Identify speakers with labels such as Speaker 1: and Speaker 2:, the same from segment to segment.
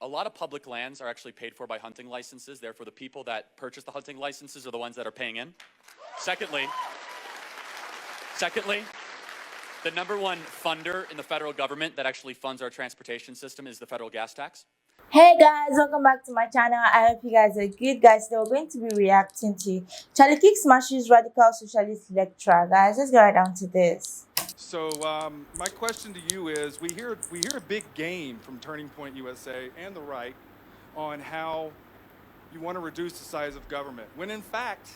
Speaker 1: a lot of public lands are actually paid for by hunting licenses. Therefore, the people that purchase the hunting licenses are the ones that are paying in. Secondly, the number one funder in the federal government that actually funds our transportation system is the federal gas tax.
Speaker 2: Hey guys, welcome back to my channel. I hope you guys are good. Guys, today we're going to be reacting to Charlie Kirk smashes radical socialist lecturer. Guys, let's go right down to this.
Speaker 3: So my question to you is, we hear a big game from Turning Point USA and the right on how you want to reduce the size of government, when in fact,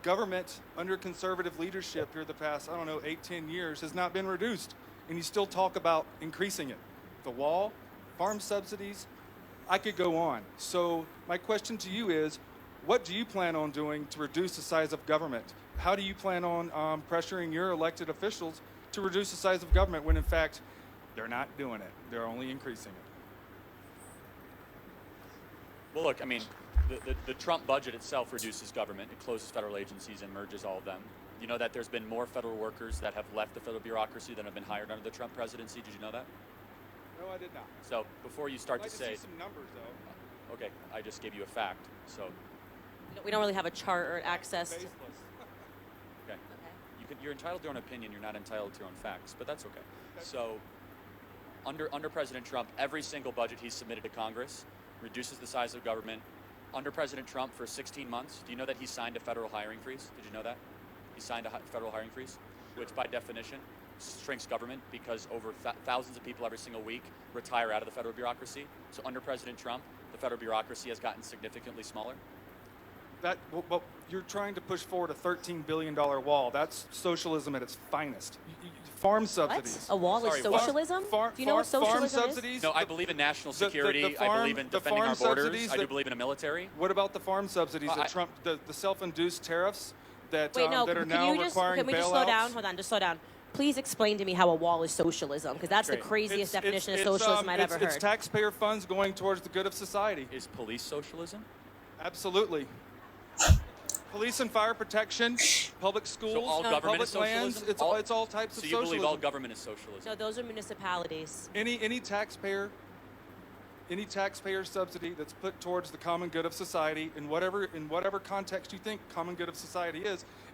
Speaker 3: government under conservative leadership here the past, 8-10 years has not been reduced, and you still talk about increasing it. The wall, farm subsidies, I could go on. So my question to you is, what do you plan on doing to reduce the size of government? How do you plan on pressuring your elected officials to reduce the size of government when in fact they're not doing it? They're only increasing it.
Speaker 1: Well, look, I mean, the Trump budget itself reduces government. It closes federal agencies and merges all of them. You know that there's been more federal workers that have left the federal bureaucracy than have been hired under the Trump presidency. Did you know that?
Speaker 3: No, I did not.
Speaker 1: So before you start
Speaker 3: I'd like
Speaker 1: to say
Speaker 3: see some numbers though.
Speaker 1: Okay, I just gave you a fact. So
Speaker 4: We don't really have a chart or access to.
Speaker 3: Baseless.
Speaker 1: okay. You're entitled to your own opinion. You're not entitled to your own facts, but that's okay. So under President Trump, every single budget he's submitted to Congress reduces the size of government. Under President Trump, for 16 months, do you know that he signed a federal hiring freeze? Did you know that? He signed a federal hiring freeze, which by definition shrinks government because over thousands of people every single week retire out of the federal bureaucracy. So under President Trump, the federal bureaucracy has gotten significantly smaller.
Speaker 3: Well, you're trying to push forward a $13 billion wall. That's socialism at its finest. Farm subsidies.
Speaker 4: What? A wall
Speaker 1: Sorry,
Speaker 4: is socialism? Do you know what socialism
Speaker 3: farm subsidies?
Speaker 4: is?
Speaker 1: No, I believe in national security. I believe in defending our borders. I do believe in a military.
Speaker 3: What about the farm subsidies that Trump, the self-induced tariffs that,
Speaker 4: Wait, no,
Speaker 3: that are
Speaker 4: can
Speaker 3: now
Speaker 4: you just,
Speaker 3: requiring
Speaker 4: can we just
Speaker 3: bailouts?
Speaker 4: slow down? Hold on, just slow down. Please explain to me how a wall is socialism, because that's the craziest definition of socialism I've ever heard.
Speaker 3: It's taxpayer funds going towards the good of society.
Speaker 1: Is police socialism?
Speaker 3: Absolutely. Police and fire protection, public schools,
Speaker 1: So all government
Speaker 3: public
Speaker 1: is socialism?
Speaker 3: lands, it's all types of
Speaker 1: So you
Speaker 3: socialism.
Speaker 1: believe all government is socialism?
Speaker 4: No, those are municipalities.
Speaker 3: Any taxpayer subsidy that's put towards the common good of society in whatever context you think common good of society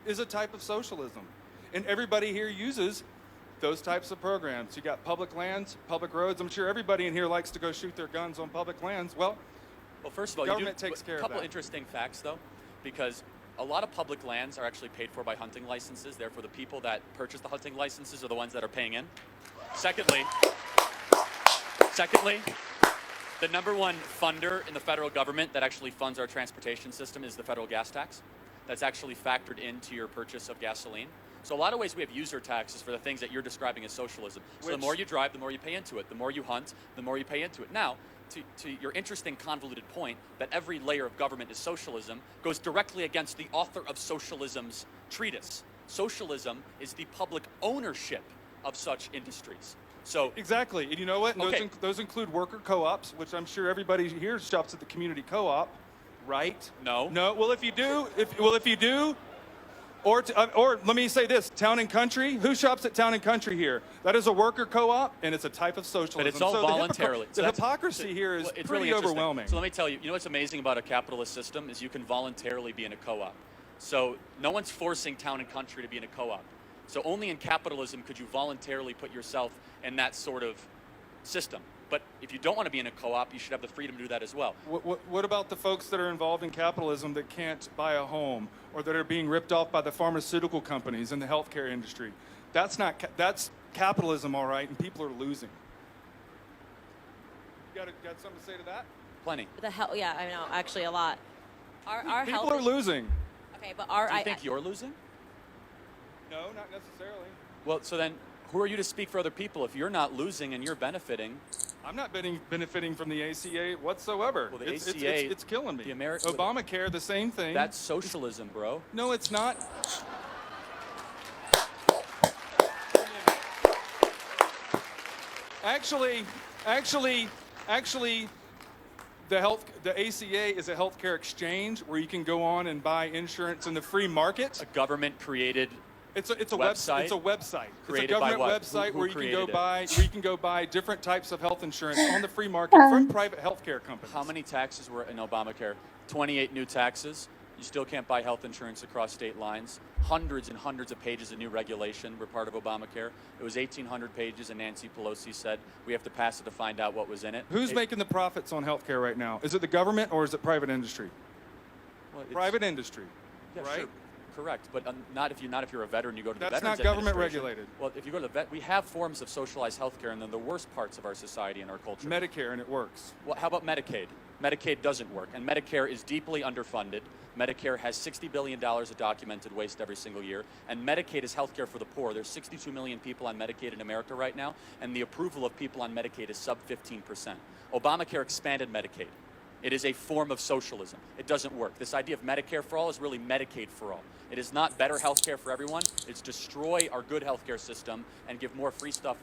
Speaker 3: is a type of socialism. And everybody here uses those types of programs. You got public lands, public roads. I'm sure everybody in here likes to go shoot their guns on public lands. Well,
Speaker 1: first of all,
Speaker 3: government takes care of
Speaker 1: a couple
Speaker 3: that.
Speaker 1: interesting facts though, because a lot of public lands are actually paid for by hunting licenses. Therefore, the people that purchase the hunting licenses are the ones that are paying in. Secondly, the number one funder in the federal government that actually funds our transportation system is the federal gas tax. That's actually factored into your purchase of gasoline. So a lot of ways we have user taxes for the things that you're describing as socialism. So the more you drive, the more you pay into it. The more you hunt, the more you pay into it. Now, to your interesting convoluted point that every layer of government is socialism goes directly against the author of socialism's treatise. Socialism is the public ownership of such industries. So
Speaker 3: exactly, and you know what?
Speaker 1: Okay.
Speaker 3: Those include worker co-ops, which I'm sure everybody here shops at the community co-op, right?
Speaker 1: No.
Speaker 3: No. Well, if you do, or let me say this: Town and Country. Who shops at Town and Country here? That is a worker co-op, and it's a type of socialism.
Speaker 1: But it's all voluntarily.
Speaker 3: The hypocrisy here is
Speaker 1: it's
Speaker 3: pretty
Speaker 1: really
Speaker 3: overwhelming.
Speaker 1: So let me tell you, what's amazing about a capitalist system is you can voluntarily be in a co-op. So no one's forcing Town and Country to be in a co-op. So only in capitalism could you voluntarily put yourself in that sort of system. But if you don't want to be in a co-op, you should have the freedom to do that as well.
Speaker 3: What about the folks that are involved in capitalism that can't buy a home, or that are being ripped off by the pharmaceutical companies and the healthcare industry? That's capitalism, all right, and people are losing. You got something to say to that?
Speaker 1: Plenty.
Speaker 4: The hell, yeah, I know, actually a lot. Our
Speaker 3: people are losing.
Speaker 4: Okay, but
Speaker 1: Do you think you're losing?
Speaker 3: No, not necessarily.
Speaker 1: Well, so then who are you to speak for other people if you're not losing and you're benefiting?
Speaker 3: I'm not benefiting from the ACA whatsoever.
Speaker 1: Well, the
Speaker 3: ACA, it's killing me. Obamacare, the same thing.
Speaker 1: That's socialism, bro.
Speaker 3: No, it's not. Actually, the ACA is a healthcare exchange where you can go on and buy insurance in the free market.
Speaker 1: A government created
Speaker 3: It's a
Speaker 1: website.
Speaker 3: It's a website. It's a
Speaker 1: Created by
Speaker 3: government
Speaker 1: what?
Speaker 3: website
Speaker 1: Who
Speaker 3: where you can
Speaker 1: created
Speaker 3: go
Speaker 1: it?
Speaker 3: buy different types of health insurance on the free market from private healthcare companies.
Speaker 1: How many taxes were in Obamacare? 28 new taxes. You still can't buy health insurance across state lines. Hundreds and hundreds of pages of new regulation were part of Obamacare. It was 1,800 pages, and Nancy Pelosi said we have to pass it to find out what was in it.
Speaker 3: Who's making the profits on healthcare right now? Is it the government or is it private industry?
Speaker 1: Well,
Speaker 3: Private industry,
Speaker 1: yeah,
Speaker 3: right?
Speaker 1: Sure. Correct, but not if you're a veteran. You go to the
Speaker 3: That's
Speaker 1: Veterans
Speaker 3: not government
Speaker 1: Administration.
Speaker 3: regulated.
Speaker 1: Well, if you go to the vet, we have forms of socialized healthcare, and then the worst parts of our society and our culture.
Speaker 3: Medicare, and it works.
Speaker 1: Well, how about Medicaid? Medicaid doesn't work, and Medicare is deeply underfunded. Medicare has $60 billion of documented waste every single year, and Medicaid is healthcare for the poor. There's 62 million people on Medicaid in America right now, and the approval of people on Medicaid is sub 15%. Obamacare expanded Medicaid. It is a form of socialism. It doesn't work. This idea of Medicare for all is really Medicaid for all. It is not better health care for everyone. It's destroy our good healthcare system and give more free stuff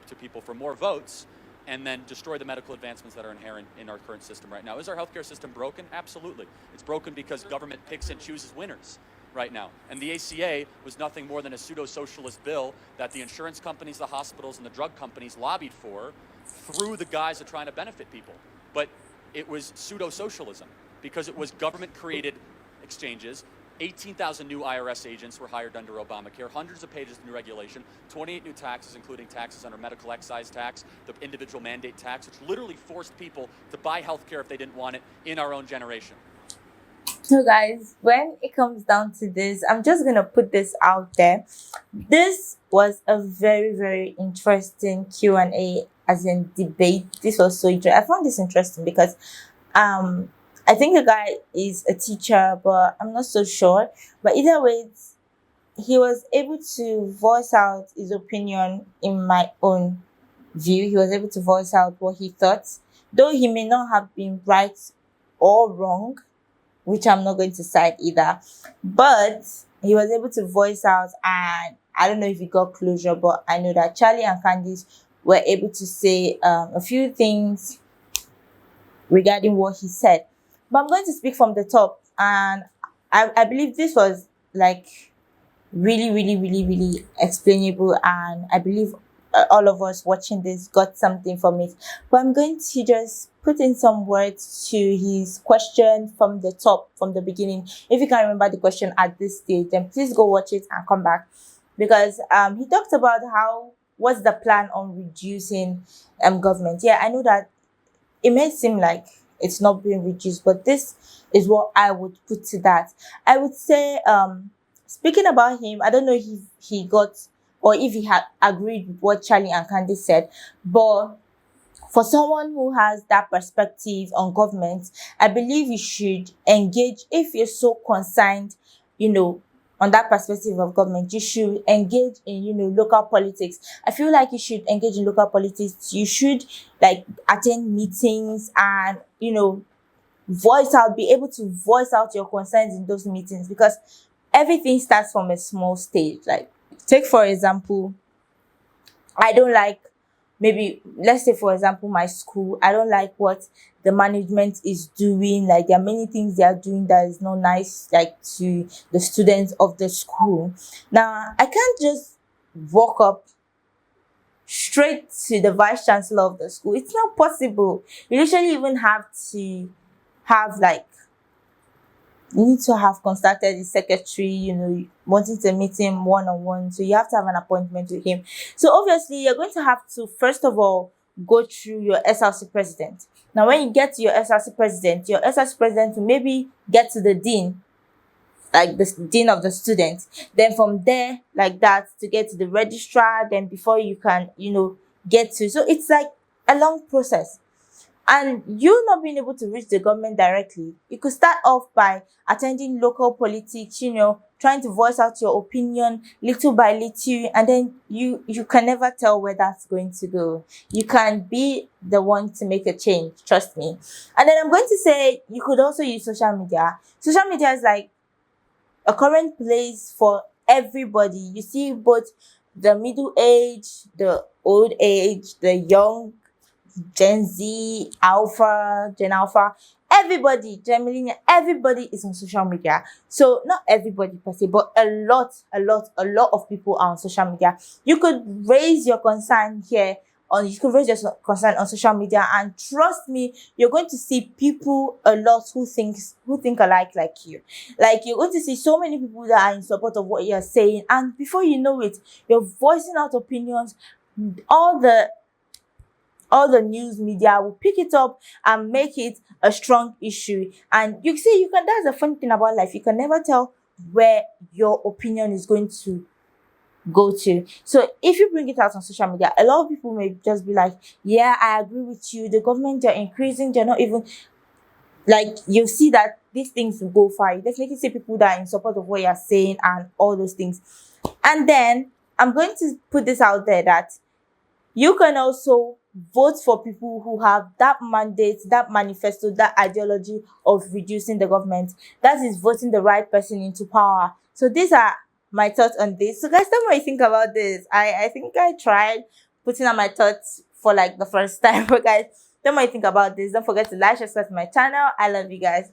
Speaker 1: to people for more votes, and then destroy the medical advancements that are inherent in our current system right now. Is our healthcare system broken? Absolutely. It's broken because government picks and chooses winners right now. And the ACA was nothing more than a pseudo-socialist bill that the insurance companies, the hospitals, and the drug companies lobbied for through the guise of trying to benefit people. But it was pseudo-socialism because it was government-created exchanges. 18,000 new IRS agents were hired under Obamacare, hundreds of pages of new regulation, 28 new taxes, including taxes under medical excise tax, the individual mandate tax, which literally forced people to buy health care if they didn't want it in our own generation.
Speaker 2: So guys, when it comes down to this, I'm just gonna put this out there. This was a very, very interesting Q&A, as in debate. This was so interesting. I found this interesting because I think the guy is a teacher, but I'm not so sure. But either way, he was able to voice out his opinion in my own view. He was able to voice out what he thought, though he may not have been right or wrong, which I'm not going to cite either. But he was able to voice out, and I don't know if he got closure, but I know that Charlie and Candice were able to say a few things regarding what he said. But I'm going to speak from the top, and I believe this was like really explainable, and I believe all of us watching this got something from it. But I'm going to just put in some words to his question from the top, from the beginning. If you can remember the question at this stage, then please go watch it and come back, because he talked about what's the plan on reducing government. Yeah, I know that it may seem like it's not being reduced, but this is what I would put to that. I would say, speaking about him, I don't know if he got, or if he had agreed with what Charlie and Candice said, but for someone who has that perspective on government, I believe you should engage. If you're so concerned, on that perspective of government, you should engage in, local politics. I feel like you should engage in local politics. You should attend meetings and, be able to voice out your concerns in those meetings, because everything starts from a small stage. Like, take for example, I don't like, maybe let's say for example my school, I don't like what the management is doing. Like, there are many things they are doing that is not nice, like, to the students of the school. Now I can't just walk up straight to the vice chancellor of the school. It's not possible. You usually even have to have you need to have consulted the secretary, wanting to meet him one-on-one. So you have to have an appointment with him. So obviously, you're going to have to, first of all, go through your SLC president. Now, when you get to your SLC president will maybe get to the dean, like the dean of the student. Then from there, like that, to get to the registrar, then before you can, get to. So it's like a long process. And you not being able to reach the government directly, you could start off by attending local politics, trying to voice out your opinion little by little, and then you can never tell where that's going to go. You can be the one to make a change, trust me. And then I'm going to say you could also use social media. Social media is like a current place for everybody. You see both the middle age, the old age, the young, Gen Z, Gen Alpha, everybody, generally, everybody is on social media. So not everybody per se, but a lot of people are on social media. You could raise your concern here you could raise your concern on social media, and trust me, you're going to see people a lot who think alike like you. Like, you're going to see so many people that are in support of what you're saying, and before you know it, you're voicing out opinions. All the news media will pick it up and make it a strong issue. And you see, that's the funny thing about life. You can never tell where your opinion is going to go to. So if you bring it out on social media, a lot of people may just be like, yeah, I agree with you. The government, they're increasing, they're not even, like, you see that these things will go far. You definitely see people that are in support of what you're saying and all those things. And then I'm going to put this out there that you can also vote for people who have that mandate, that manifesto, that ideology of reducing the government. That is voting the right person into power. So these are my thoughts on this. So guys, tell me what you think about this. I think I tried putting on my thoughts for like the first time. But guys, tell me what you think about this. Don't forget to like, subscribe to my channel. I love you guys.